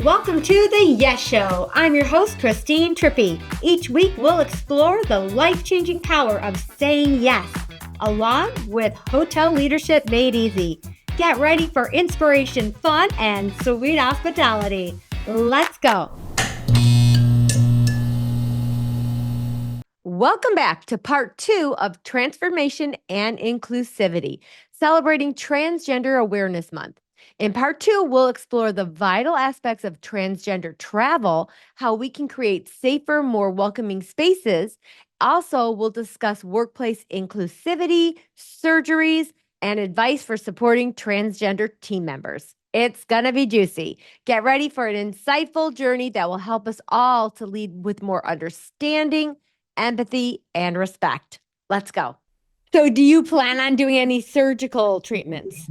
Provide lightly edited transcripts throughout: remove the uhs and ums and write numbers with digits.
Welcome to the Yes Show. I'm your host, Christine Trippi. Each week, we'll explore the life-changing power of saying yes, along with hotel leadership made easy. Get ready for inspiration, fun, and sweet hospitality. Let's go. Welcome back to part 2 of Transformation and Inclusivity, celebrating Transgender Awareness Month. In part 2, we'll explore the vital aspects of transgender travel, how we can create safer, more welcoming spaces. Also, we'll discuss workplace inclusivity, surgeries, and advice for supporting transgender team members. It's going to be juicy. Get ready for an insightful journey that will help us all to lead with more understanding, empathy, and respect. Let's go. So do you plan on doing any surgical treatments?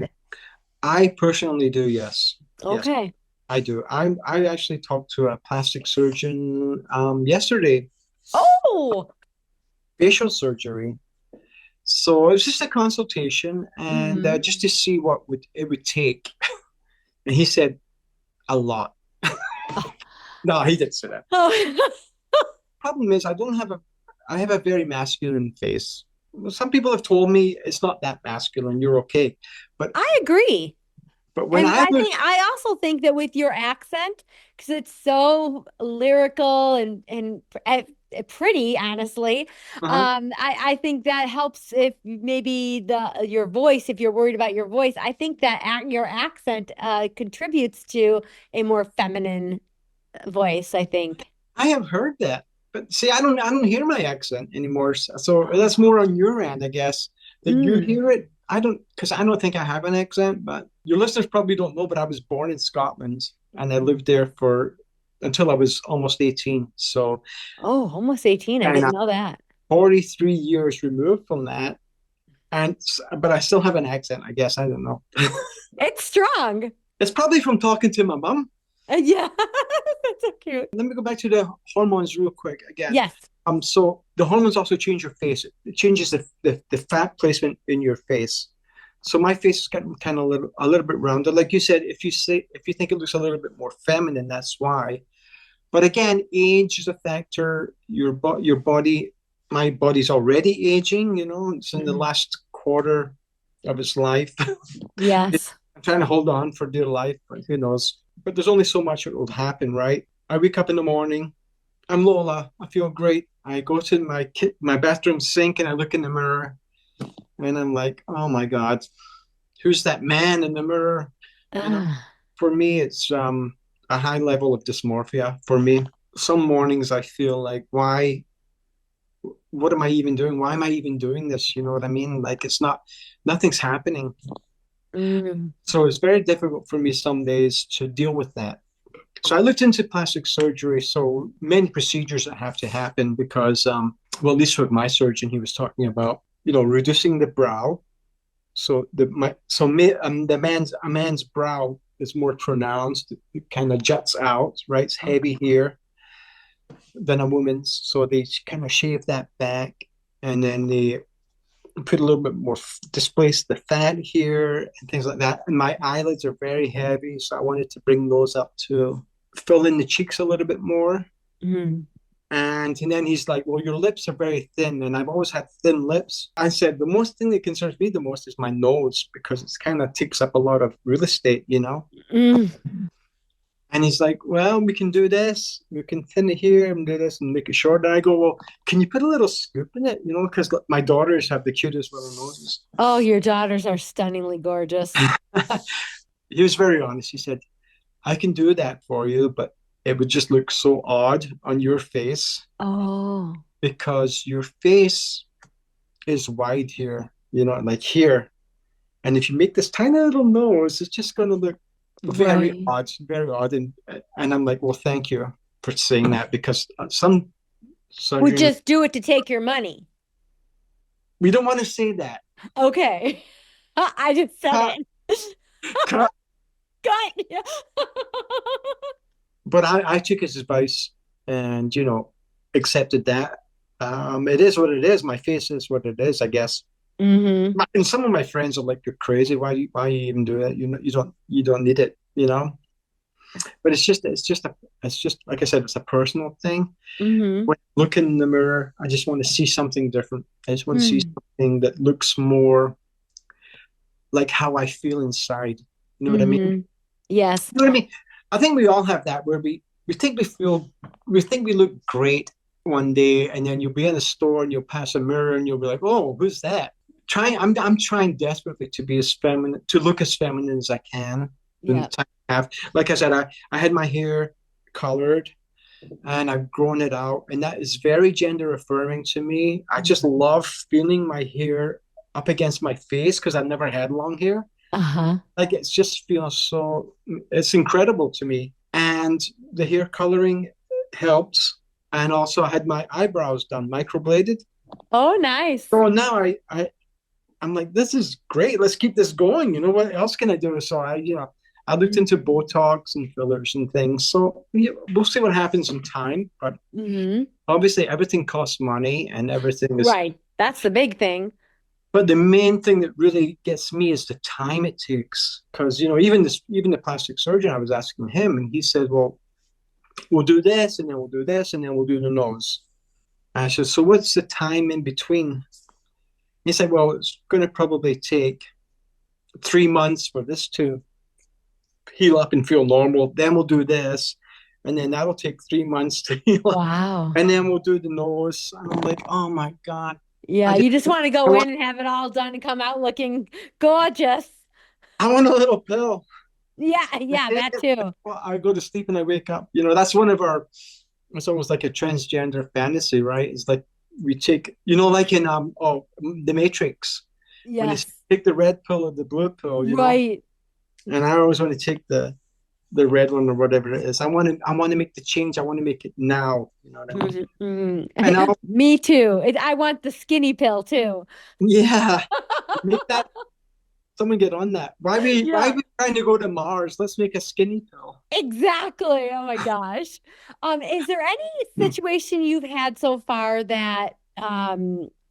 I personally do, yes. Okay. Yes, I do. I actually talked to a plastic surgeon yesterday, Oh. facial surgery. So it was just a consultation and just to see what it would take. And he said a lot. No, he didn't say that. Oh. Problem is, I have a very masculine face. Some people have told me it's not that masculine. You're okay, but I agree. when I also think that with your accent, because it's so lyrical and pretty, honestly, I think that helps. If maybe your voice, if you're worried about your voice, I think that your accent contributes to a more feminine voice, I think. I have heard that, but see, I don't hear my accent anymore. So that's more on your end, I guess. That you hear it. Because I don't think I have an accent, but your listeners probably don't know, but I was born in Scotland and I lived there until I was almost 18. So, oh, almost 18. I didn't know that. 43 years removed from that. But I still have an accent, I guess. I don't know. It's strong. It's probably from talking to my mom. Yeah, that's so cute. Let me go back to the hormones real quick again. Yes. So the hormones also change your face. It changes the fat placement in your face. So my face is getting kind of a little bit rounded. Like you said, if you think it looks a little bit more feminine, that's why. But again, age is a factor. Your body, my body's already aging. It's in the last quarter of its life. Yes. I'm trying to hold on for dear life, but who knows? But there's only so much that will happen, right? I wake up in the morning. I'm Lola. I feel great. I go to my bathroom sink and I look in the mirror and I'm like, oh my God, who's that man in the mirror? For me, it's a high level of dysmorphia. For me, some mornings I feel like, what am I even doing? Why am I even doing this? You know what I mean? Like nothing's happening. So it's very difficult for me some days to deal with that. So I looked into plastic surgery. So many procedures that have to happen because, at least with my surgeon, he was talking about, reducing the brow. So a man's brow is more pronounced. It kind of juts out, right? It's heavy here than a woman's. So they kind of shave that back, and then they put a little bit more, displace the fat here and things like that. And my eyelids are very heavy, so I wanted to bring those up to fill in the cheeks a little bit more. And then he's like, well, your lips are very thin, and I've always had thin lips. I said, the most thing that concerns me the most is my nose, because it's kind of takes up a lot of real estate, And he's like, well, we can do this. We can thin it here and do this and make it short. And I go, well, can you put a little scoop in it? Because my daughters have the cutest little noses. Oh, your daughters are stunningly gorgeous. He was very honest. He said, I can do that for you, but it would just look so odd on your face. Oh. Because your face is wide here, like here. And if you make this tiny little nose, it's just going to look very odd, very odd. And I'm like, well, thank you for saying that, because some we just do it to take your money. We don't want to say that. Okay. I just said it. Cut. Cut. But I took his advice and, accepted that. It is what it is. My face is what it is, I guess. And some of my friends are like, "You're crazy. Why you even do that? You don't need it." But it's just like I said, it's a personal thing. Mm-hmm. When I look in the mirror, I just want to see something different. I just want to see Mm. something that looks more like how I feel inside. You know what I mean? Mm-hmm. Yes. You know what I mean? I think we all have that where we think we look great one day, and then you'll be in a store and you'll pass a mirror and you'll be like, "Oh, who's that?" I'm trying desperately to be as feminine, to look as feminine as I can in the Yeah. time I have. Like I said, I had my hair colored and I've grown it out, and that is very gender affirming to me. I just love feeling my hair up against my face because I've never had long hair. Uh-huh. Like it's just feels so, it's incredible to me. And the hair coloring helps. And also I had my eyebrows done, microbladed. Oh, nice. So now I'm like, this is great. Let's keep this going. You know, what else can I do? So I looked into Botox and fillers and things. So yeah, we'll see what happens in time. But Mm-hmm. obviously everything costs money and everything is, Right. That's the big thing. but the main thing that really gets me is the time it takes. Because, even the plastic surgeon, I was asking him and he said, well, we'll do this and then we'll do this and then we'll do the nose. And I said, so what's the time in between? He said, well, it's going to probably take 3 months for this to heal up and feel normal. Then we'll do this. And then that'll take 3 months to heal up. Wow. And then we'll do the nose. And I'm like, oh my God. Yeah, I just you just want to I go want in and have it all done and come out looking gorgeous. I want a little pill. Yeah, yeah, that too. Well, I go to sleep and I wake up. That's one of our. It's almost like a transgender fantasy, right? It's like we take, like in the Matrix, when they Yes. take the red pill or the blue pill, Right. and I always want to take the red one or whatever it is. I want to make the change. I want to make it now. You know what I mean? And Mhm. Me too. I want the skinny pill too. yeah, make that. Someone get on that. Why Yeah, we trying to go to Mars? Let's make a skinny pill. exactly. Oh my gosh. Is there any situation you've had so far that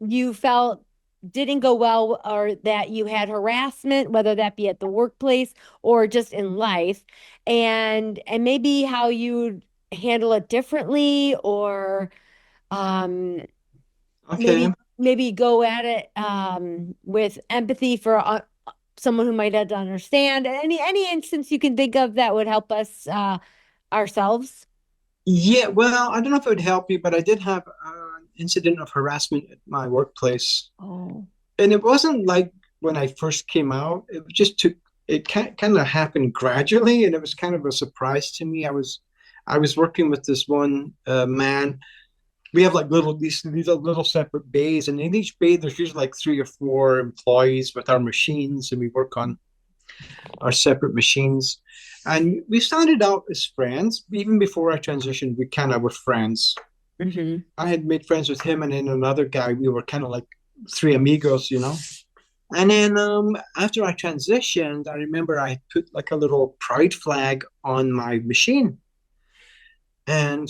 you felt didn't go well or that you had harassment, whether that be at the workplace or just in life, and maybe how you handle it differently or um Okay. maybe go at it with empathy for someone who might not understand. Any instance you can think of that would help us ourselves. Yeah, well, I don't know if it would help you, but I did have an incident of harassment at my workplace. Oh. And it wasn't like when I first came out. It kind of happened gradually, and it was kind of a surprise to me. I was working with this one man. We have like these are little separate bays, and in each bay there's usually like 3 or 4 employees with our machines, and we work on our separate machines. And we started out as friends. Even before I transitioned, we kind of were friends. Hmm. I had made friends with him and then another guy. We were kind of like three amigos. And then after I transitioned, I remember I put like a little pride flag on my machine. And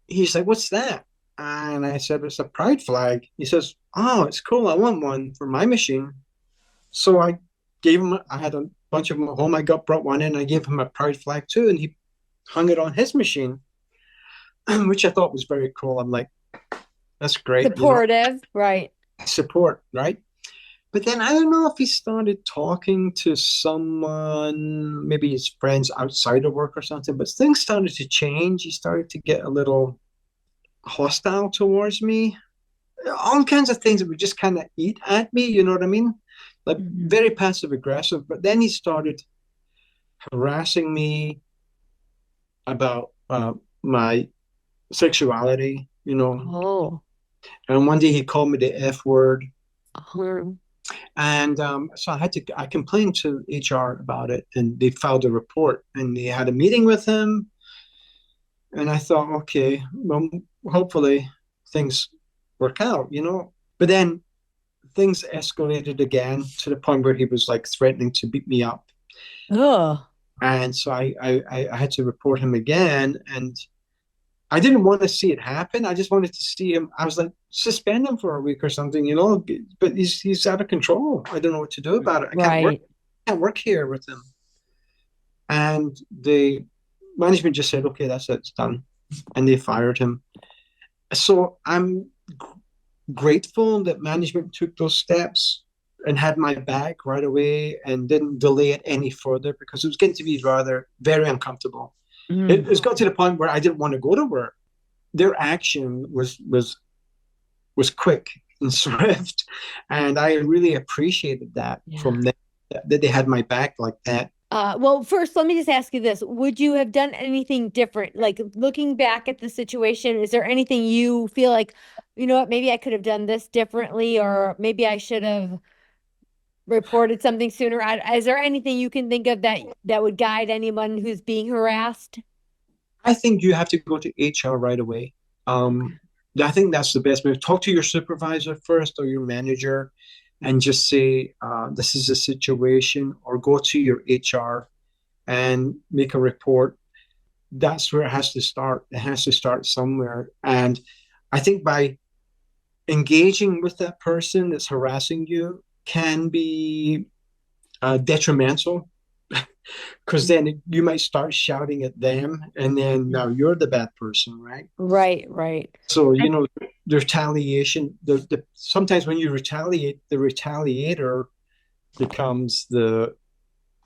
he's like, "What's that?" And I said, "It's a pride flag." He says, "Oh, it's cool. I want one for my machine." So I had a bunch of them at home. Brought one in. I gave him a pride flag too, and he hung it on his machine, which I thought was very cool. I'm like, that's great, Supportive, right? support, right? But then I don't know if he started talking to someone, maybe his friends outside of work or something, but things started to change. He started to get a little hostile towards me. All kinds of things that would just kind of eat at me, you know what I mean? Like Mhm. very passive aggressive. But then he started harassing me about my sexuality. Oh. And one day he called me the F word. Oh. And so I complained to HR about it, and they filed a report, and they had a meeting with him. And I thought, okay, well, hopefully things work out. But then things escalated again to the point where he was like threatening to beat me up. Oh. And so I had to report him again. And I didn't want to see it happen. I just wanted to see him. I was like, suspend him for a week or something. But he's out of control. I don't know what to do about it. I can't work. Right. I can't work here with him. And the management just said, okay, that's it, it's done. And they fired him. So I'm grateful that management took those steps and had my back right away and didn't delay it any further because it was getting to be rather very uncomfortable. Mm. It's got to the point where I didn't want to go to work. Their action was quick and swift, and I really appreciated that Yeah. from them, that they had my back like that. Well, first, let me just ask you this. Would you have done anything different? Like looking back at the situation, is there anything you feel like, you know what, maybe I could have done this differently, or maybe I should have reported something sooner? Is there anything you can think of that would guide anyone who's being harassed? I think you have to go to HR right away. Um, I think that's the best move. Talk to your supervisor first or your manager and just say, this is a situation, or go to your HR and make a report. That's where it has to start. It has to start somewhere. And I think by engaging with that person that's harassing you can be detrimental because then you might start shouting at them and then now you're the bad person, right? Right, right. So, the retaliation, sometimes when you retaliate, the retaliator becomes the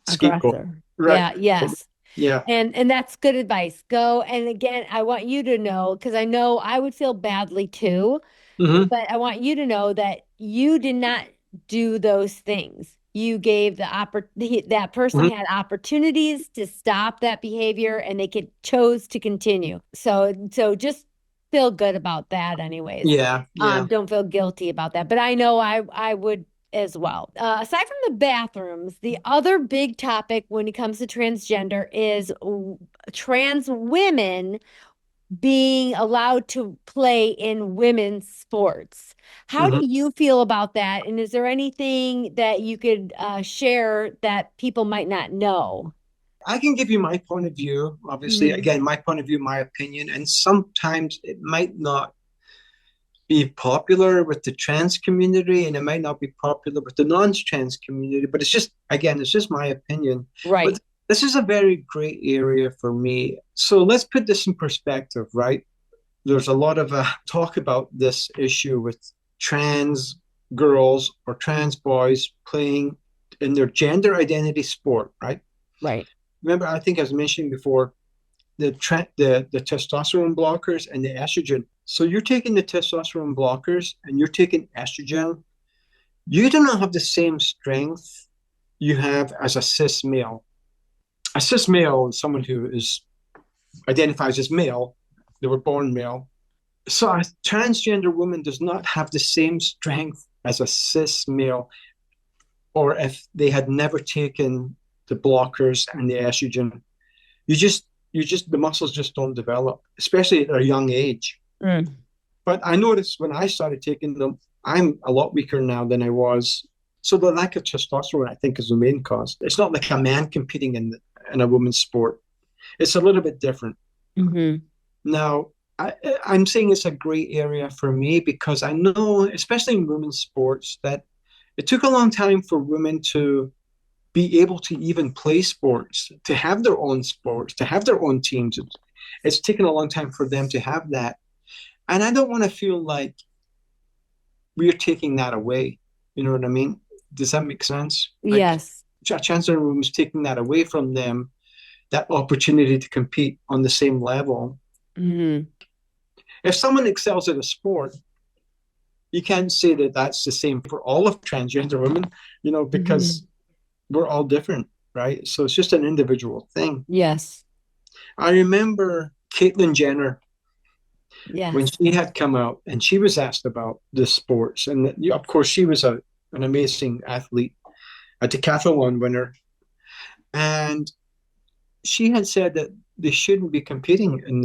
scapegoat. Aggressor. Right. Yeah, yes. Yeah. And that's good advice. Go. And again, I want you to know, because I know I would feel badly too, Hmm. but I want you to know that you did not do those things. You gave that person Hmm. had opportunities to stop that behavior and they could chose to continue. So just feel good about that anyways. Yeah. Yeah. Don't feel guilty about that. But I know I would as well. Aside from the bathrooms, the other big topic when it comes to transgender is trans women being allowed to play in women's sports. How do Hmm. you feel about that? And is there anything that you could share that people might not know? I can give you my point of view. Obviously, Mhm. again, my point of view, my opinion, and sometimes it might not be popular with the trans community and it might not be popular with the non-trans community, but it's just my opinion. But Right. this is a very gray area for me. So let's put this in perspective, right? There's a lot of talk about this issue with trans girls or trans boys playing in their gender identity sport, right? Right. Remember, I think I was mentioning before the testosterone blockers and the estrogen. So you're taking the testosterone blockers and you're taking estrogen. You do not have the same strength you have as a cis male. A cis male is someone who is identifies as male. They were born male. So a transgender woman does not have the same strength as a cis male, or if they had never taken the blockers and the estrogen. You just the muscles just don't develop, especially at a young age. Mm. But I noticed when I started taking them, I'm a lot weaker now than I was. So the lack of testosterone, I think, is the main cause. It's not like a man competing in a women's sport. It's a little bit different. Hmm. Now, I'm saying it's a gray area for me because I know, especially in women's sports, that it took a long time for women to be able to even play sports, to have their own sports, to have their own teams. It's taken a long time for them to have that. And I don't want to feel like we're taking that away. You know what I mean? Does that make sense? Like Yes. Chancellor Room's taking that away from them, that opportunity to compete on the same level. Hmm. If someone excels at a sport, you can't say that that's the same for all of transgender women, Hmm. because we're all different, right? So it's just an individual thing. Yes. I remember Caitlyn Jenner when Yes. she had come out and she was asked about the sports. And of course, she was an amazing athlete, a decathlon winner. And she had said that they shouldn't be competing in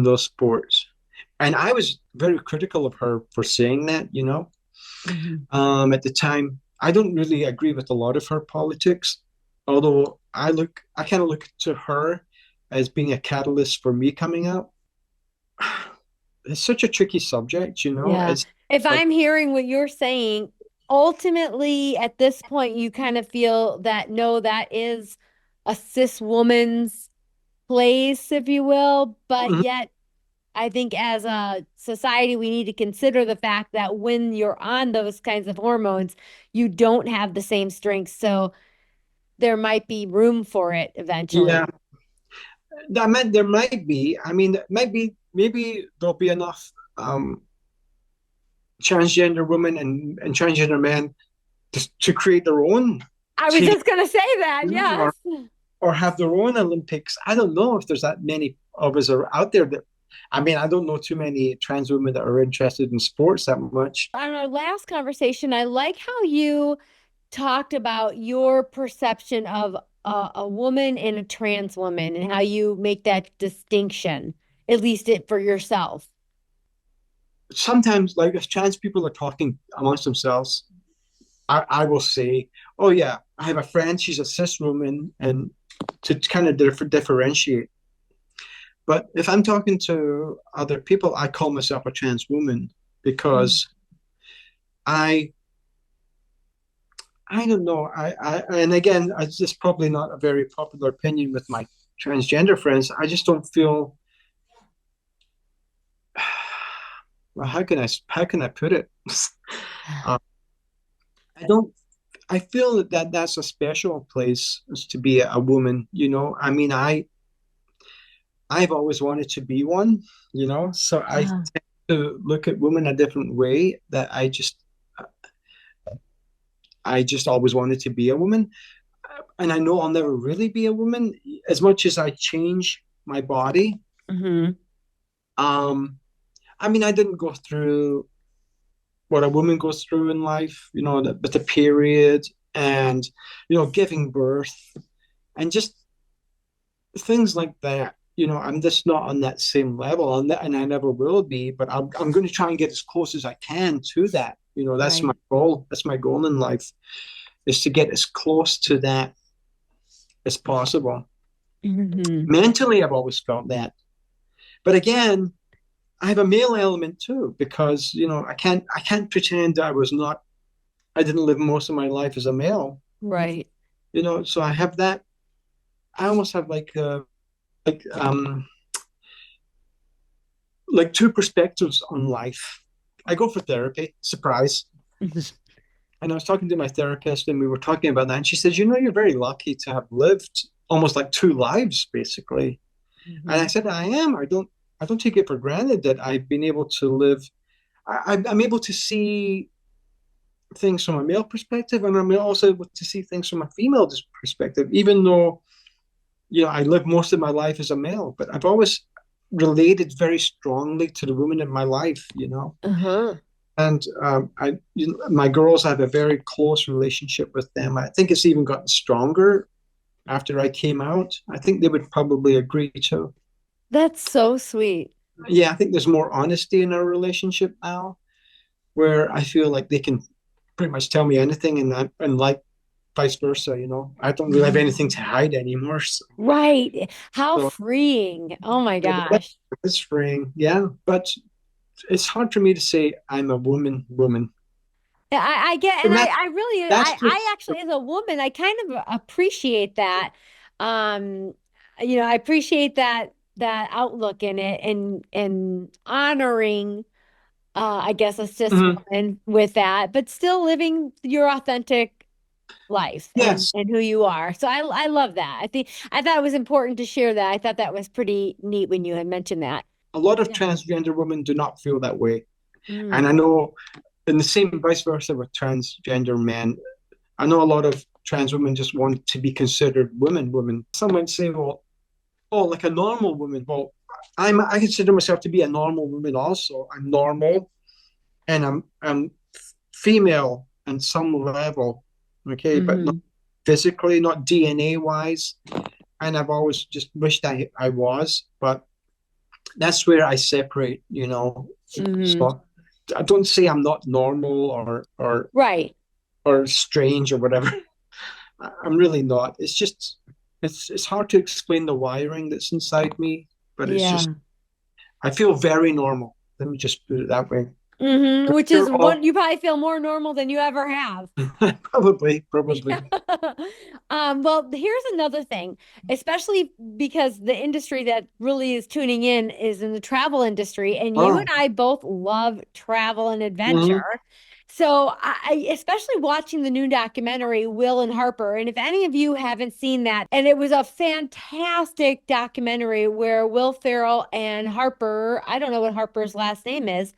those sports. And I was very critical of her for saying that. Hmm. At the time, I don't really agree with a lot of her politics, although I kind of look to her as being a catalyst for me coming out. It's such a tricky subject. Yeah. It's If like, I'm hearing what you're saying, ultimately at this point, you kind of feel that no, that is a cis woman's place, if you will, but Mhm. yet I think as a society, we need to consider the fact that when you're on those kinds of hormones, you don't have the same strength. So there might be room for it Yeah, eventually. I meant there might be. I mean, maybe there'll be enough transgender women and transgender men to create their own I was team just going to say that. Yes. or have their own Olympics. I don't know if there's that many of us are out there that. I mean, I don't know too many trans women that are interested in sports that much. On our last conversation, I like how you talked about your perception of a woman and a trans woman and how you make that distinction, at least it for yourself. Sometimes, like if trans people are talking amongst themselves, I will say, "Oh yeah, I have a friend. She's a cis woman," and to kind of differentiate. But if I'm talking to other people, I call myself a trans woman Mm. because I I don't know. And again, it's just probably not a very popular opinion with my transgender friends. I just don't feel. Well, how can I put it? uh, I don't. I feel that that's a special place is to be a woman. I mean, I've always wanted to be one. So I Ah, tend to look at women a different way. That I just always wanted to be a woman, and I know I'll never really be a woman as much as I change my body. hmm. Um, I mean, I didn't go through what a woman goes through in life, with the period and, giving birth and just things like that. I'm just not on that same level, and I never will be. But I'm going to try and get as close as I can to that. That's my Right. goal. That's my goal in life is to get as close to that as possible. Hmm. Mentally, I've always felt that. But again, I have a male element too because I can't pretend I didn't live most of my life as a male. Right. So I have that. I almost have like two perspectives on life. I go for therapy, surprise. And I was talking to my therapist and we were talking about that. And she says, you're very lucky to have lived almost like two lives, basically. And I Hmm. said, I am. I don't take it for granted that I've been able to live. I'm able to see things from a male perspective, and I'm also able to see things from a female perspective, even though, I live most of my life as a male, but I've always related very strongly to the women in my life. Uh-huh. And my girls, I have a very close relationship with them. I think it's even gotten stronger after I came out. I think they would probably agree too. That's so sweet. Yeah, I think there's more honesty in our relationship now, where I feel like they can pretty much tell me anything, and like vice versa. I don't really have anything to hide anymore. So, Right. How so freeing. Oh my gosh. it's freeing, yeah. But it's hard for me to say I'm a woman. Yeah, I get, and And I really, that's I just actually, as a woman, I kind of appreciate that. Um, I appreciate that outlook in it and honoring, I guess, a cis mhm. woman with that, but still living your authentic life Yes. and who you are. So I love that. I thought it was important to share that. I thought that was pretty neat when you had mentioned that. A lot of Yeah. transgender women do not feel that way. And I Mm. know, and the same vice versa with transgender men. I know a lot of trans women just want to be considered women. Some might say, well, oh, like a normal woman. Well, I consider myself to be a normal woman also. I'm normal and I'm female on some level, okay, but not Hmm. physically, not DNA wise. And I've always just wished I was, but that's where I separate. Hmm. So I don't say I'm not normal Right. or strange or whatever. I'm really not. It's just it's hard to explain the wiring that's inside me, but it's just Yeah. I feel very normal. Let me just put it that way. Which is They're all what you probably feel more normal than you ever have. probably. Yeah. Well, here's another thing, especially because the industry that really is tuning in is in the travel industry, and you and Oh, I both love travel and adventure. mhm. So especially watching the new documentary, Will and Harper, and if any of you haven't seen that, and it was a fantastic documentary where Will Ferrell and Harper, I don't know what Harper's last name is,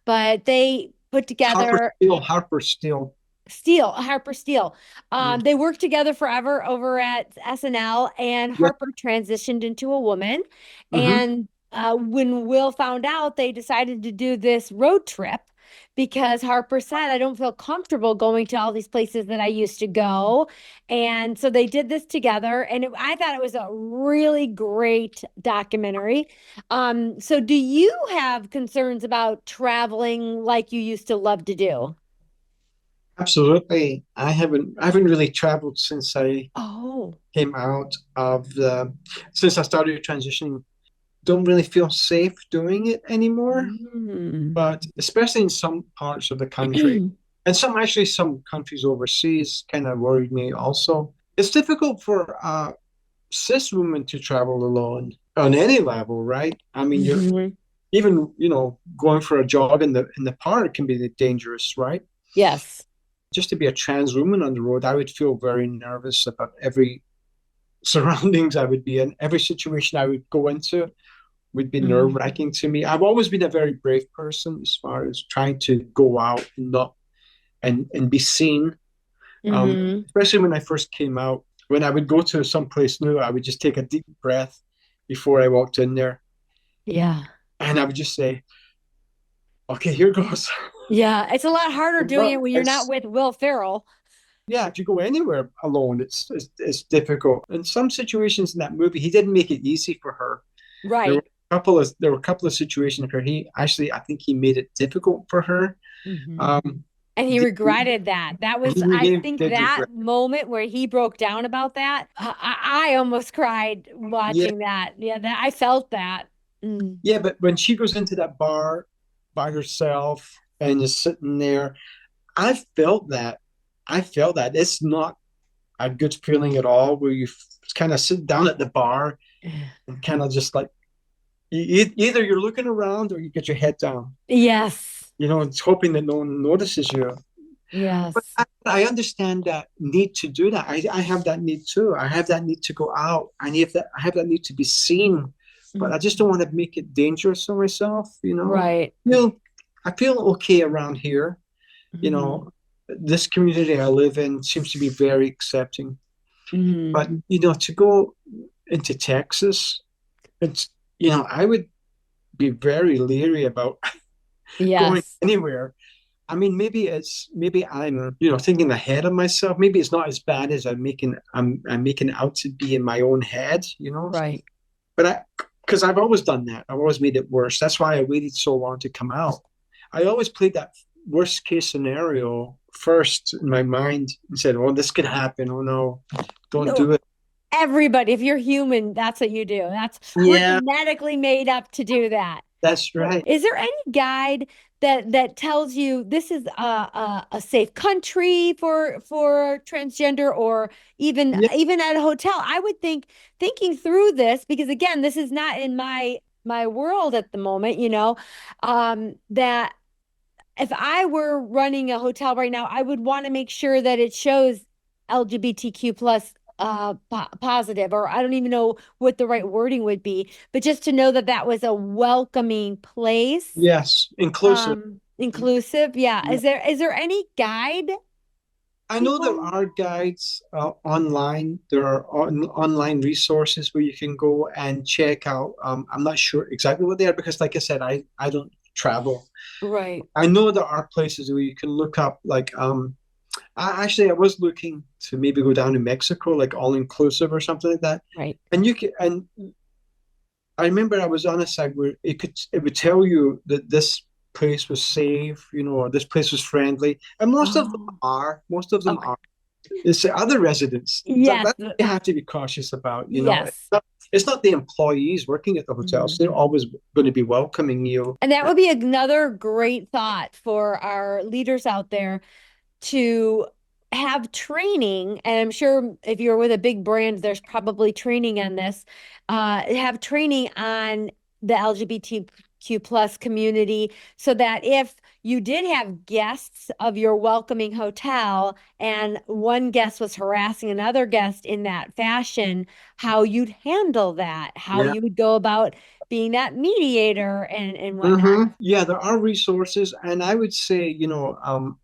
but they put together Harper Steele. Harper Steele. Yeah. They worked together forever over at SNL, and Yeah. Harper transitioned into a woman. Hmm. And when Will found out, they decided to do this road trip because Harper said, I don't feel comfortable going to all these places that I used to go. And so they did this together, and I thought it was a really great documentary. So do you have concerns about traveling like you used to love to do? Absolutely. I haven't really traveled since I Oh. came out of the since I started transitioning. Don't really feel safe doing it anymore, Mm. but especially in some parts of the country. And some countries overseas kind of worried me also. It's difficult for cis women to travel alone on any level, right? I mean, you're Mhm. even, going for a jog in the park can be dangerous, right? Yes. Just to be a trans woman on the road, I would feel very nervous about every surroundings I would be in, every situation I would go into would be Mm. nerve-wracking to me. I've always been a very brave person as far as trying to go out and not and be seen. Hmm. Especially when I first came out, when I would go to some place new, I would just take a deep breath before I walked in there, Yeah. and I would just say, "Okay, here goes." Yeah. It's a lot harder doing it Well, when you're not it's with Will Ferrell. yeah, if you go anywhere alone, it's difficult. In some situations in that movie, he didn't make it easy for her. There were Right. a couple of situations where he actually, I think he made it difficult for her. Hmm. Um, And he he, regretted that. That was, he I really think, did that regret. moment where he broke down about that. I almost cried Yeah, watching that. Yeah, that I felt that. Mm. yeah, but when she goes into that bar by herself and is sitting there, I felt that. I felt that. It's not a good feeling at all where you kind of sit down at the bar and kind of just like either you're looking around or you get your head down. Yes. It's hoping that no one notices you. But Yes. I understand that need to do that. I have that need too. I have that need to go out. I have that need to be seen, but I just don't want to make it dangerous for myself. Right. You know, I feel okay around here. You Hmm. know, this community I live in seems to be very accepting. Hmm. But to go into Texas, it's I would be very leery about going Yes. anywhere. I mean, maybe I'm thinking ahead of myself. Maybe it's not as bad as I'm making it out to be in my own head. Right. But because I've always done that. I've always made it worse. That's why I waited so long to come out. I always played that worst case scenario first in my mind and said, "Oh, this could happen. Oh no, don't No, do it." everybody, if you're human, that's what you do. We're Yeah, genetically made up to do that. that's right. Is there any guide that tells you this is a safe country for transgender, or Yeah, even at a hotel? I would think, thinking through this, because again, this is not in my world at the moment, that if I were running a hotel right now, I would want to make sure that it shows LGBTQ plus positive, or I don't even know what the right wording would be, but just to know that that was a welcoming place, yes, inclusive. inclusive. Yeah. Yeah. Is there any guide I know there people? are guides online. There are online resources where you can go and check out. I'm not sure exactly what they are because, like I said, I don't travel. Right, I know there are places where you can look up, like, I was looking to maybe go down to Mexico, like all inclusive or something like that. right, And I remember I was on a site where it would tell you that this place was safe, or this place was friendly, and most of them oh, are. Most of them okay, are. it's the other residents Yes. that you have to be cautious about. You know, Yes. it's not the employees working at the hotels. Mhm. They're always going to be welcoming you. And that would be another great thought for our leaders out there to have training. And I'm sure if you're with a big brand, there's probably training on this. Have training on the LGBTQ plus community so that if you did have guests of your welcoming hotel and one guest was harassing another guest in that fashion, how you'd handle that, how Yeah. you would go about being that mediator and whatnot. Yeah, there are resources, and I would say,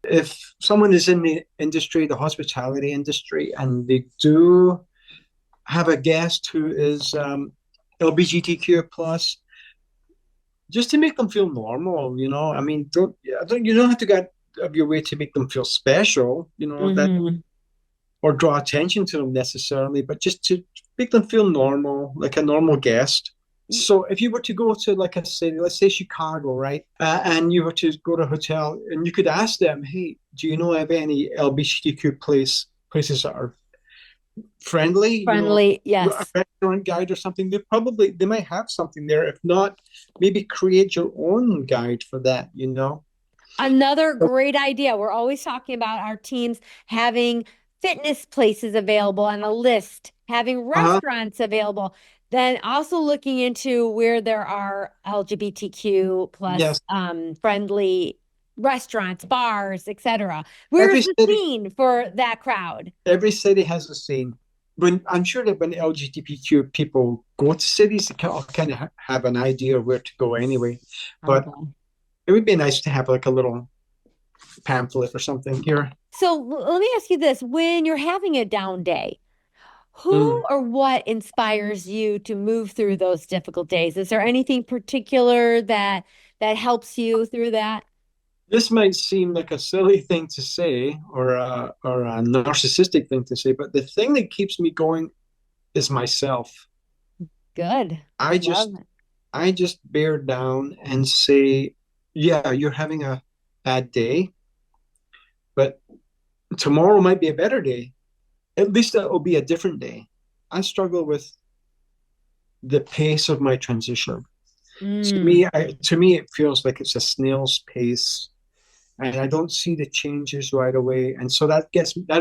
if someone is in the industry, the hospitality industry, and they do have a guest who is LGBTQ plus, just to make them feel normal, I mean, you don't have to get out of your way to make them feel special, that Mhm. or draw attention to them necessarily, but just to make them feel normal, like a normal guest. So if you were to go to like a city, let's say Chicago, right? And you were to go to a hotel and you could ask them, hey, do you know of any LGBTQ places that are friendly, Friendly, a yes. restaurant guide or something? They might have something there. If not, maybe create your own guide for that. Another great idea. We're always talking about our teams having fitness places available on a list, having Uh-huh. restaurants available, then also looking into where there are LGBTQ plus Yes. friendly restaurants, bars, etc. Where's Every the city scene for that crowd? every city has a scene. When I'm sure that when LGBTQ people go to cities, they kind of have an idea of where to go anyway. But Okay. it would be nice to have like a little pamphlet or something here. So let me ask you this. When you're having a down day, who Mm. or what inspires you to move through those difficult days? Is there anything particular that helps you through that? This might seem like a silly thing to say or a narcissistic thing to say, but the thing that keeps me going is myself. Good. I Love just it. I just bear down and say, yeah, you're having a bad day, but tomorrow might be a better day. At least it will be a different day. I struggle with the pace of my transition. Mm, To me, it feels like it's a snail's pace, and I don't see the changes right away, and so that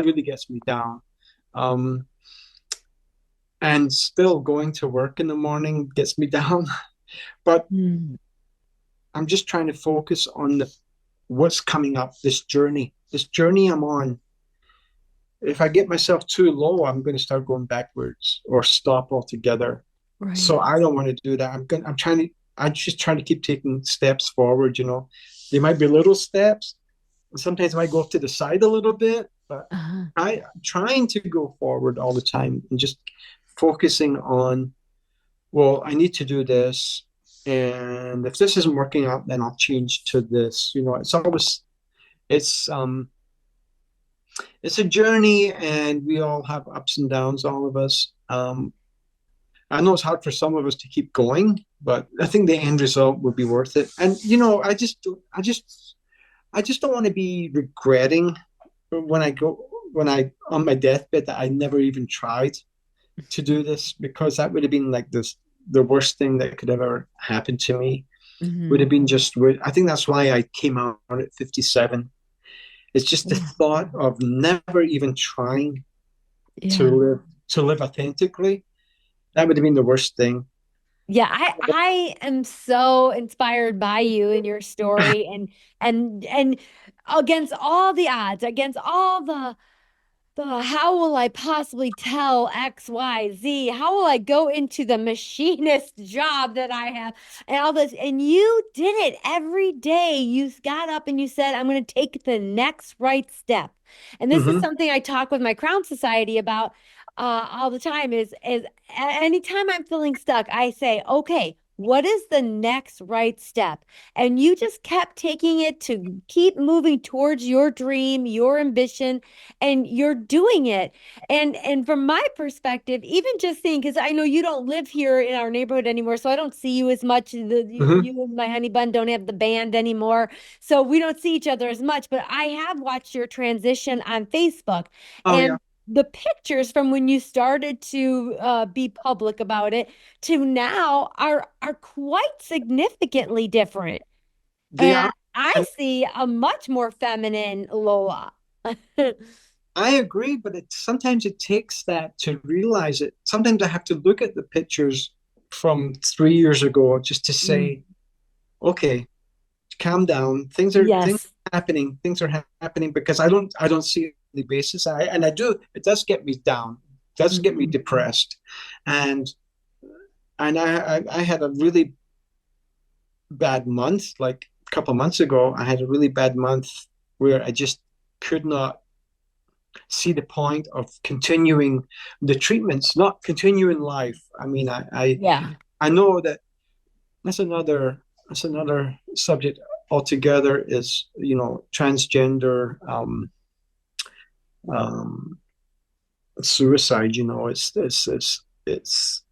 really gets me down. Um, and still going to work in the morning gets me down, but mm. I'm just trying to focus on what's coming up. This journey I'm on. If I get myself too low, I'm going to start going backwards or stop altogether. So Right. I don't want to do that. I'm just trying to keep taking steps forward. They might be little steps. Sometimes I might go off to the side a little bit, but Uh-huh. I'm trying to go forward all the time and just focusing on, well, I need to do this. And if this isn't working out, then I'll change to this. It's um it's a journey and we all have ups and downs, all of us. I know it's hard for some of us to keep going, but I think the end result would be worth it. And I just don't want to be regretting when I on my deathbed that I never even tried to do this, because that would have been like the worst thing that could ever happen to me. Would have Hmm. been just I think that's why I came out at 57. It's just the Yeah. thought of never even trying to Yeah. live authentically. That would have been the worst thing. Yeah, I am so inspired by you and your story and against all the odds, against all the how will I possibly tell X, Y, Z? How will I go into the machinist job that I have and all this? And you did it every day. You got up and you said, I'm going to take the next right step. And this is Mm-hmm. something I talk with my Crown Society about all the time is anytime I'm feeling stuck, I say, okay, what is the next right step? And you just kept taking it to keep moving towards your dream, your ambition, and you're doing it. And from my perspective, even just seeing, because I know you don't live here in our neighborhood anymore, so I don't see you as much. Hmm. You and my honey bun don't have the band anymore, so we don't see each other as much. But I have watched your transition on Facebook, Oh yeah, and the pictures from when you started to be public about it to now are quite significantly different. they And are. I And see a much more feminine Lola. I agree, but sometimes it takes that to realize it. Sometimes I have to look at the pictures from 3 years ago just to Mm. say, okay, calm down. Things Yes. are happening. Things are happening because I don't see it on a daily basis. I do. It does get me down. It does get me Mhm. depressed, and I had a really bad month. Like a couple of months ago, I had a really bad month where I just could not see the point of continuing the treatments, not continuing life. I mean, Yeah. I know that that's another subject altogether. Is transgender um, suicide.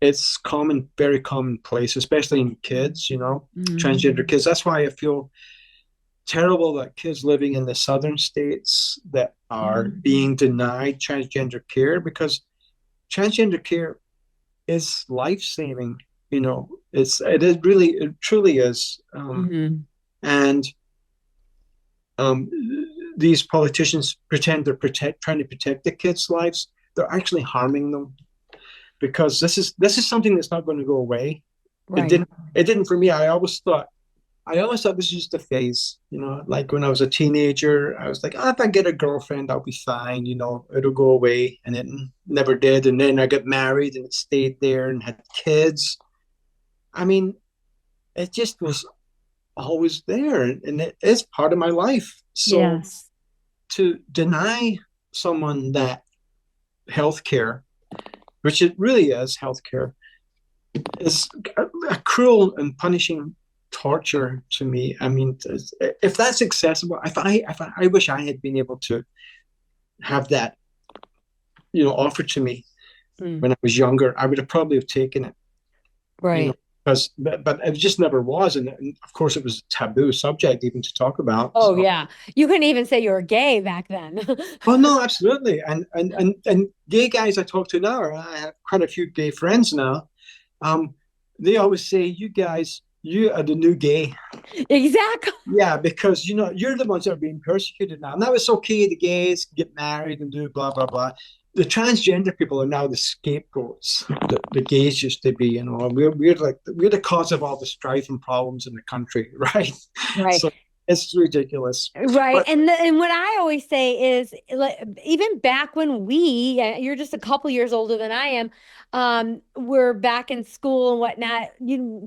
It's common, very commonplace, especially in kids. Mm. Transgender kids. That's why I feel terrible that kids living in the southern states that are being denied transgender care, because transgender care is life saving. It truly is. Mhm. And um, these politicians pretend they're trying to protect the kids' lives. They're actually harming them, because this is something that's not going to go away. It Right. didn't. It didn't for me. I always thought this was just a phase. Like when I was a teenager, I was like, oh, if I get a girlfriend, I'll be fine. It'll go away, and it never did. And then I got married, and it stayed there, and had kids. I mean, it just was always there, and it is part of my life. So Yes. to deny someone that healthcare, which it really is healthcare, is a cruel and punishing torture to me. I mean, if that's accessible, if I wish I had been able to have that, offered to me Mm. when I was younger, I would have probably have taken it. You know, Right. but it just never was, and of course it was a taboo subject even to talk about. Oh So, yeah. You couldn't even say you were gay back then. oh no, absolutely, and gay guys I talk to now, I have quite a few gay friends now. Um, they always say, "You guys, you are the new gay." Exactly. Yeah, because you're the ones that are being persecuted now. Now it's okay, the gays get married and do blah blah blah. The transgender people are now the scapegoats. The gays used to be, we're the cause of all the strife and problems in the country, right? Right. So it's ridiculous. Right. But And what I always say is like, even back when you're just a couple years older than I am, we're back in school and whatnot,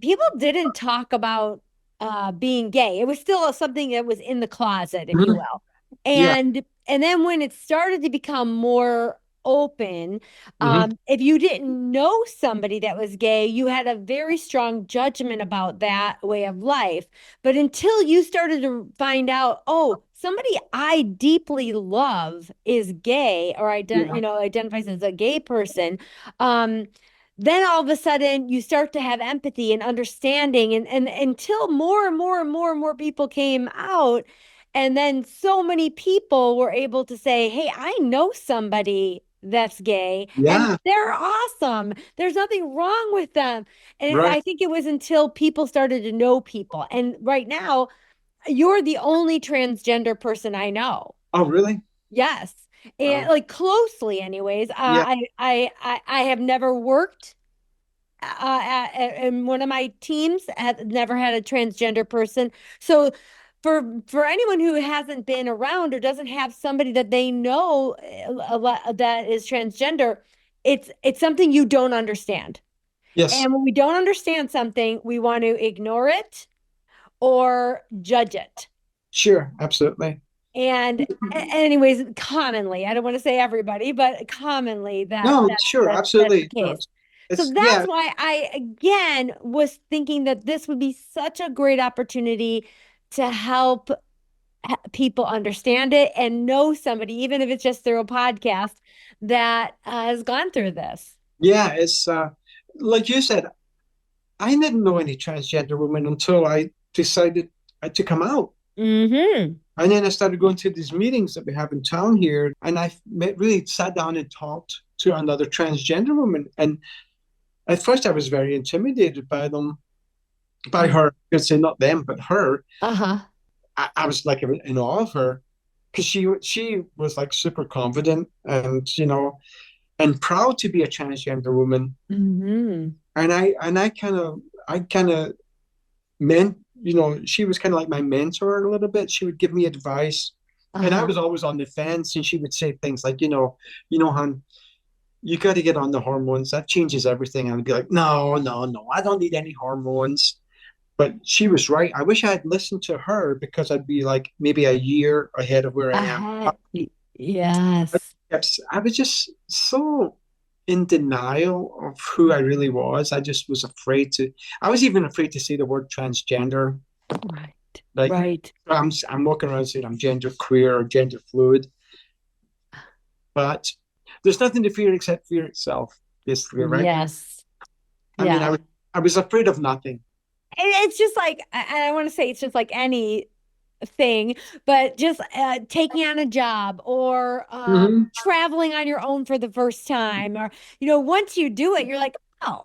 people didn't talk about being gay. It was still something that was in the closet, if you mhm, will. yeah, And then when it started to become more open, hmm, if you didn't know somebody that was gay, you had a very strong judgment about that way of life. But until you started to find out, oh, somebody I deeply love is gay or yeah, identifies as a gay person, um, then all of a sudden you start to have empathy and understanding, and until more and more and more and more people came out, and then so many people were able to say, hey, I know somebody that's gay and yeah, they're awesome. There's nothing wrong with them. And right. I think it was until people started to know people. And right now, you're the only transgender person I know. Oh, really? Yes. And Wow. like closely, anyways. Yeah. I have never worked and one of my teams had never had a transgender person. So for anyone who hasn't been around or doesn't have somebody that they know a lot that is transgender, it's something you don't understand. Yes. And when we don't understand something, we want to ignore it or judge it. Sure. Absolutely. And anyways, commonly, I don't want to say everybody, but commonly No. Sure. that's the Absolutely. No, case. So It's that's yeah, why I again was thinking that this would be such a great opportunity to help people understand it and know somebody, even if it's just through a podcast that has gone through this. yeah. It's like you said, I didn't know any transgender women until I decided to come out. Hmm. And then I started going to these meetings that we have in town here, and really sat down and talked to another transgender woman. And at first, I was very intimidated by them, by her. I could say not them, but her. Uh-huh. I was like in awe of her because she was like super confident and and proud to be a transgender woman. Hmm. And I kind of meant, she was kind of like my mentor a little bit. She would give me advice, and I Uh-huh. was always on the fence. And she would say things like, hon, you got to get on the hormones. That changes everything. And I'd be like, no, no, no, I don't need any hormones. But she was right. I wish I had listened to her because I'd be like maybe a year ahead of where I am. Ahead. Yes. I was just so in denial of who I really was. I just was afraid to. I was even afraid to say the word transgender. Right. Like Right. I'm walking around saying I'm gender queer or gender fluid, but there's nothing to fear except fear itself, basically, right? Yes. I mean, Yeah. I was afraid of nothing. It's just like, and I want to say it's just like any thing, but just taking on a job or Mm-hmm. traveling on your own for the first time, or, once you do it, you're like, oh,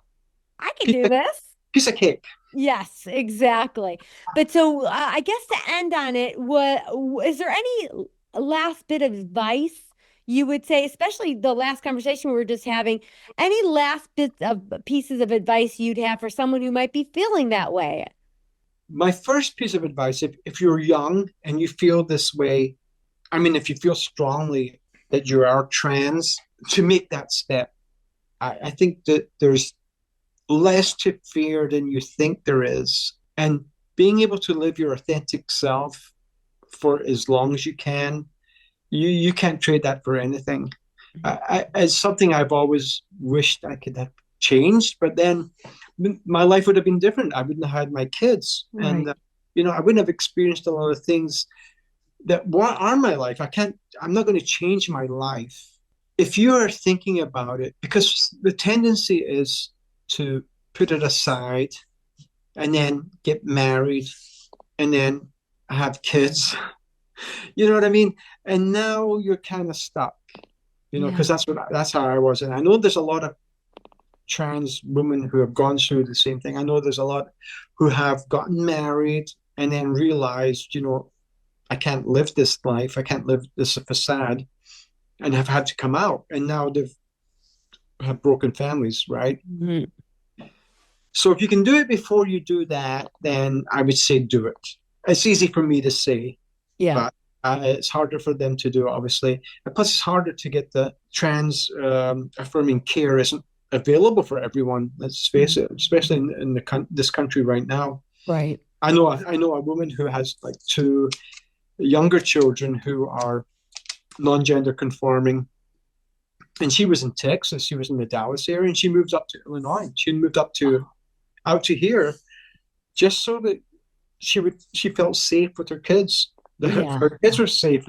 I can Piece do of, this. piece of cake. Yes, exactly. But so I guess to end on it, is there any last bit of advice you would say, especially the last conversation we were just having, any last bits of pieces of advice you'd have for someone who might be feeling that way? My first piece of advice, if you're young and you feel this way, I mean, if you feel strongly that you are trans, to make that step, I think that there's less to fear than you think there is. And being able to live your authentic self for as long as you can, you can't trade that for anything. It's something I've always wished I could have changed, but then my life would have been different. I wouldn't have had my kids, and Right. I wouldn't have experienced a lot of things that are my life. I'm not going to change my life. If you are thinking about it, because the tendency is to put it aside and then get married and then have kids. You know what I mean? And now you're kind of stuck, Yeah. because that's how I was. And I know there's a lot of trans women who have gone through the same thing. I know there's a lot who have gotten married and then realized, I can't live this life. I can't live this facade, and have had to come out. And now they've have broken families, right? Mhm. So if you can do it before you do that, then I would say do it. It's easy for me to say, Yeah. but it's harder for them to do, obviously. And plus, it's harder to get the trans affirming care isn't available for everyone. Let's face it, especially in this country right now. Right. I know a woman who has like two younger children who are non-gender conforming, and she was in Texas. She was in the Dallas area, and she moved up to Illinois. She moved up to out to here just so that she felt safe with her kids. Yeah. Her kids were safe,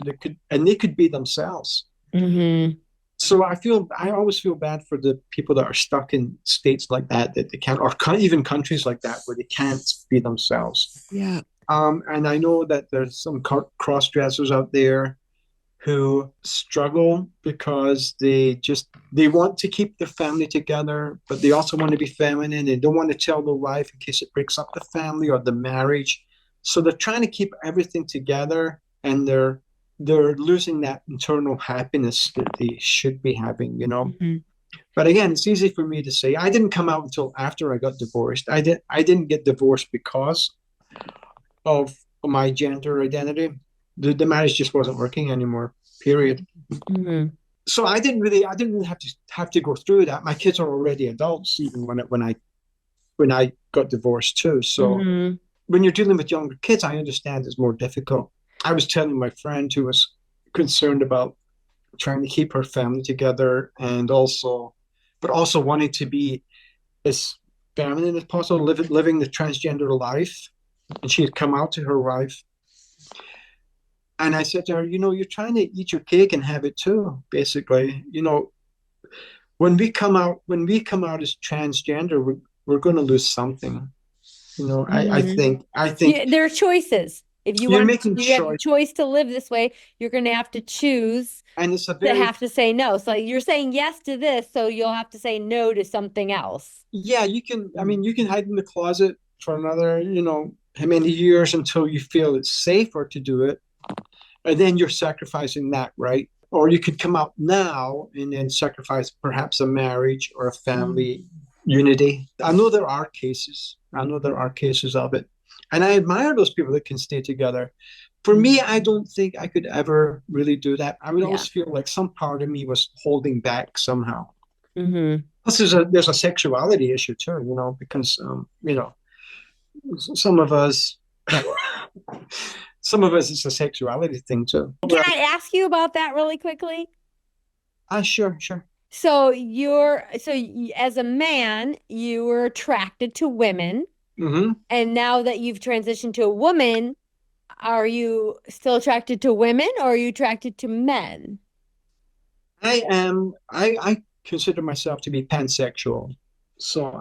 and they could be themselves. Hmm. So I always feel bad for the people that are stuck in states like that they can't, or even countries like that where they can't be themselves. Yeah. And I know that there's some cross dressers out there who struggle because they want to keep their family together, but they also want to be feminine. They don't want to tell their wife in case it breaks up the family or the marriage. So they're trying to keep everything together, and they're losing that internal happiness that they should be having. Hmm. But again, it's easy for me to say. I didn't come out until after I got divorced. I didn't get divorced because of my gender identity. The marriage just wasn't working anymore. Period. Hmm. So I didn't really have to go through that. My kids are already adults, even when I got divorced too. So Hmm. when you're dealing with younger kids, I understand it's more difficult. I was telling my friend who was concerned about trying to keep her family together, but also wanting to be as feminine as possible, living the transgender life. And she had come out to her wife. And I said to her, you're trying to eat your cake and have it too, basically. When we come out as transgender, we're going to lose something. I Mhm. think There are choices. If you you're want, making you have the choice, choice to live this way, you're going to have to choose and it's a to very have to say no. So you're saying yes to this, so you'll have to say no to something else. yeah. You can, I Mm. mean, you can hide in the closet for another, how many years until you feel it's safer to do it, and then you're sacrificing that, right? Or you could come out now and then sacrifice perhaps a marriage or a Mm. family unity. I know there are cases. I know there are cases of it. And I admire those people that can stay together. For me, I don't think I could ever really do that. I would Yeah. always feel like some part of me was holding back somehow. Hmm. Plus, there's a sexuality issue too, because some of us, some of us, it's a sexuality thing too. Can Well, I ask you about that really quickly? sure, sure. As a man, you were attracted to women, Hmm. and now that you've transitioned to a woman, are you still attracted to women or are you attracted to men? I consider myself to be pansexual. So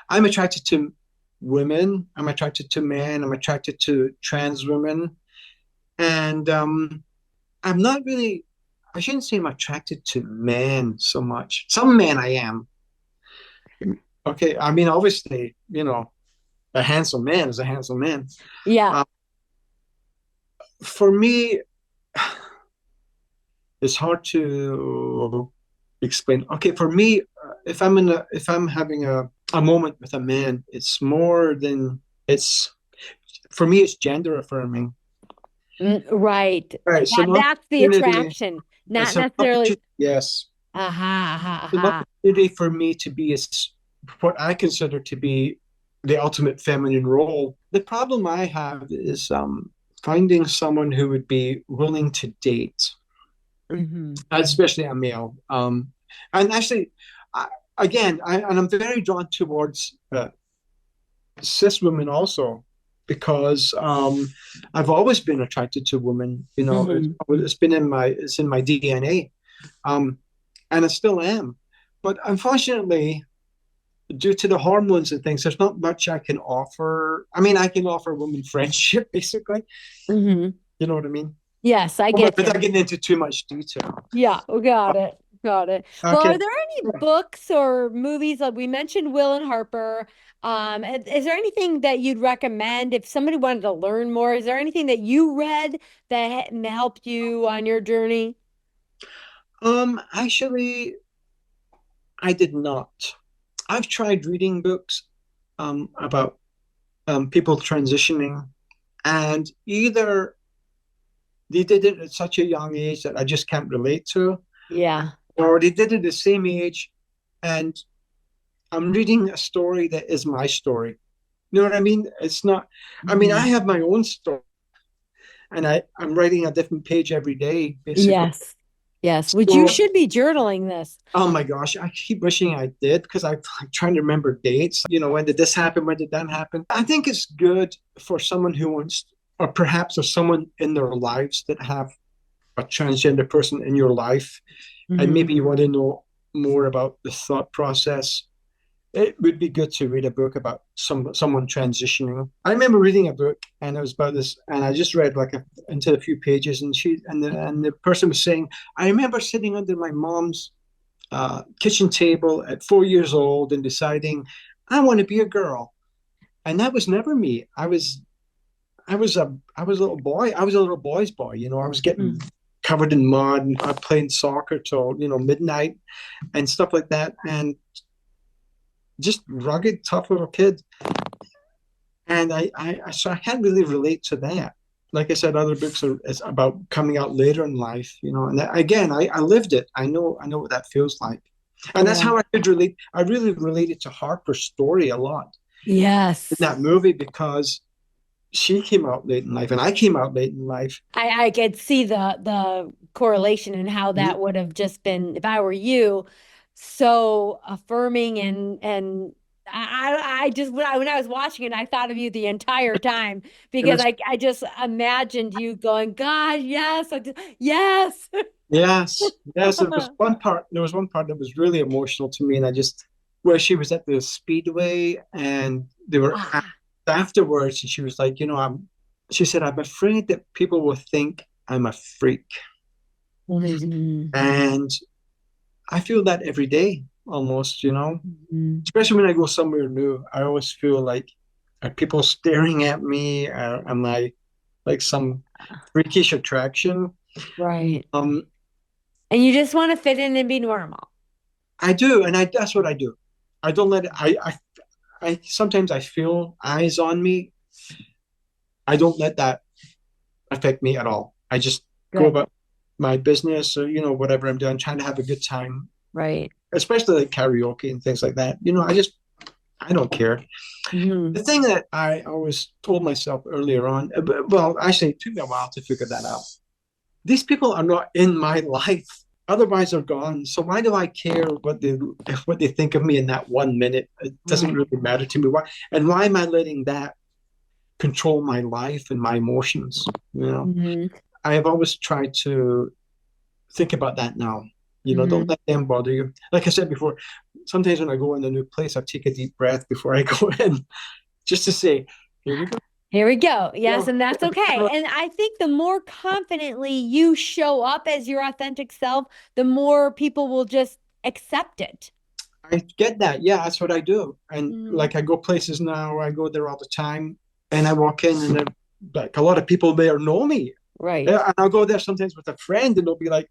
I'm attracted to women, I'm attracted to men, I'm attracted to trans women. And I'm not really, I shouldn't say I'm attracted to men so much. Some men I am. Okay. I mean, obviously, a handsome man is a handsome man. Yeah. Uh, for me, it's hard to explain. Okay, for me, if I'm having a moment with a man, it's more than it's for me. It's gender affirming. Right. Right. So an That's the opportunity. attraction, not It's an necessarily. opportunity. Yes, Aha, aha, it's an aha. opportunity for me to be what I consider to be the ultimate feminine role. The problem I have is finding someone who would be willing to date, Hmm. especially a male. And actually, I, I'm very drawn towards cis women also because I've always been attracted to women. Hmm. It's in my DNA, um, and I still am. But unfortunately, due to the hormones and things, there's not much I can offer. I mean, I can offer women friendship, basically. Hmm. You know what I mean? Yes, I But get without you. getting into too much detail. Yeah, we got it. Got it. Well, are Okay. there any books or movies like we mentioned Will and Harper? Is there anything that you'd recommend if somebody wanted to learn more? Is there anything that you read that helped you on your journey? Actually, I did not. I've tried reading books about people transitioning, and either they did it at such a young age that I just can't relate to, Yeah. or they did it at the same age, and I'm reading a story that is my story. You know what I mean? It's not, I mean, I Mhm. have my own story, and I'm writing a different page every day, basically. Yes. Yes. Which you So, should be journaling this. oh my gosh, I keep wishing I did because I'm trying to remember dates. When did this happen? When did that happen? I think it's good for someone who wants, or perhaps for someone in their lives that have a transgender person in your life, and Mhm. maybe you want to know more about the thought process. It would be good to read a book about someone transitioning. I remember reading a book, and it was about this, and I just read into a few pages, and the person was saying, I remember sitting under my mom's kitchen table at 4 years old and deciding I want to be a girl, and that was never me. I was a little boy. I was a little boy's boy. I was getting Mhm. covered in mud and playing soccer till midnight and stuff like that, and just rugged, tough little kid. And so I can't really relate to that. Like I said, other books are is about coming out later in life, and again, I lived it. I know what that feels like, and that's Yeah. how I could relate. I really related to Harper's story a lot in Yes. that movie because she came out late in life, and I came out late in life. I could see the correlation and how that would have just been if I were you. so affirming and I just when I was watching it, I thought of you the entire time It because was I just imagined you going, God, yes, yes. yes, yes. There was one part that was really emotional to me, and I just where she was at the speedway and they were Ah. afterwards, and she was like, she said, I'm afraid that people will think I'm a freak. Mhm. And I feel that every day almost, Mhm. especially when I go somewhere new. I always feel like, are people staring at me? Am I like some freakish attraction? Right. Um, And you just want to fit in and be normal. I do, and that's what I do. I don't let it, I sometimes I feel eyes on me. I don't let that affect me at all. I just go Good. about my business or, whatever I'm doing, trying to have a good time, Right. especially like karaoke and things like that. I don't care. Mhm. The thing that I always told myself earlier on, well, actually, it took me a while to figure that out. These people are not in my life. Otherwise, they're gone. So why do I care what they think of me in that 1 minute? It doesn't Right. really matter to me. Why am I letting that control my life and my emotions? Mhm. I have always tried to think about that now. Don't Mhm. let them bother you. Like I said before, sometimes when I go in a new place, I take a deep breath before I go in, just to say, "Here we go." Here we go. Yes, Yeah, and that's okay. And I think the more confidently you show up as your authentic self, the more people will just accept it. I get that. Yeah, that's what I do. And Mhm. like I go places now, I go there all the time, and I walk in, and like a lot of people there know me. Right. Yeah, and I'll go there sometimes with a friend, and they'll be like,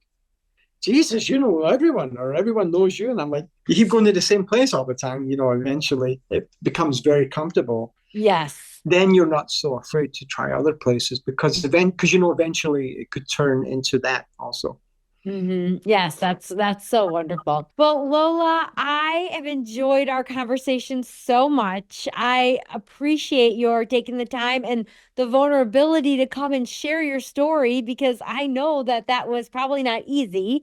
Jesus, you know everyone, or everyone knows you. And I'm like, you keep going to the same place all the time, eventually it becomes very comfortable. Yes. Then you're not so afraid to try other places because eventually it could turn into that also. Yes, that's so wonderful. Well, Lola, I have enjoyed our conversation so much. I appreciate your taking the time and the vulnerability to come and share your story because I know that that was probably not easy.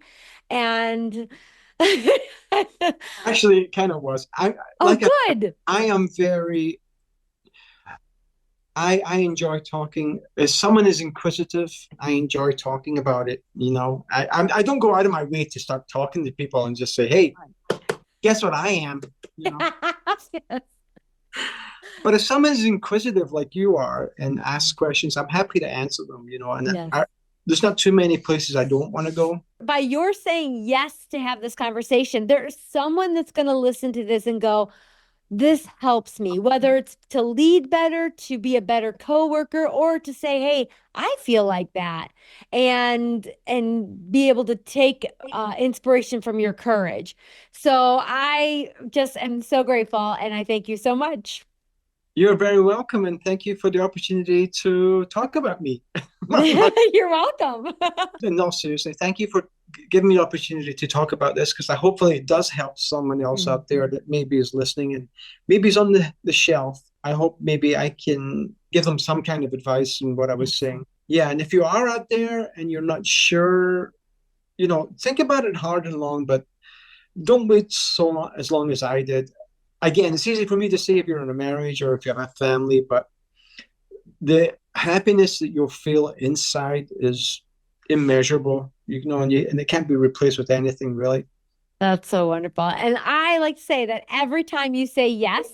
And Actually, it kind of was. oh, Like good. I am very I enjoy talking. As someone is inquisitive, I enjoy talking about it. I don't go out of my way to start talking to people and just say, "Hey, guess what I am?" You know. Yes. But if someone is inquisitive like you are and asks questions, I'm happy to answer them. Yes. There's not too many places I don't want to go. By your saying yes to have this conversation, there's someone that's going to listen to this and go, this helps me, whether it's to lead better, to be a better coworker, or to say, hey, I feel like that, and be able to take inspiration from your courage. So I just am so grateful, and I thank you so much. You're very welcome, and thank you for the opportunity to talk about me. You're welcome. No, seriously, thank you for giving me the opportunity to talk about this because I hopefully it does help someone else out there that maybe is listening and maybe is on the shelf. I hope maybe I can give them some kind of advice in what I was saying. Yeah, and if you are out there and you're not sure, think about it hard and long, but don't wait as long as I did. Again, it's easy for me to say if you're in a marriage or if you have a family, but the happiness that you'll feel inside is immeasurable, and it can't be replaced with anything really. That's so wonderful. And I like to say that every time you say yes,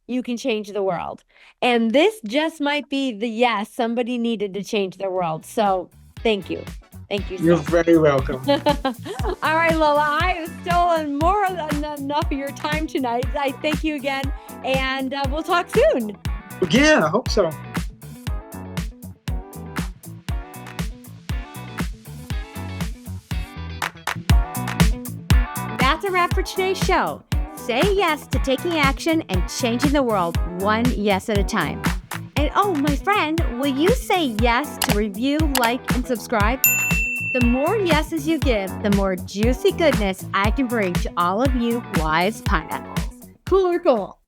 you can change the world. And this just might be the yes somebody needed to change their world. So thank you. Thank you You're so very welcome. much. All right, Lola, I have stolen more than enough of your time tonight. I thank you again, and we'll talk soon. Yeah, I hope so. That's a wrap for today's show. Say yes to taking action and changing the world one yes at a time. And oh, my friend, will you say yes to review, like, and subscribe? The more yeses you give, the more juicy goodness I can bring to all of you wise pineapples. Cool or cool?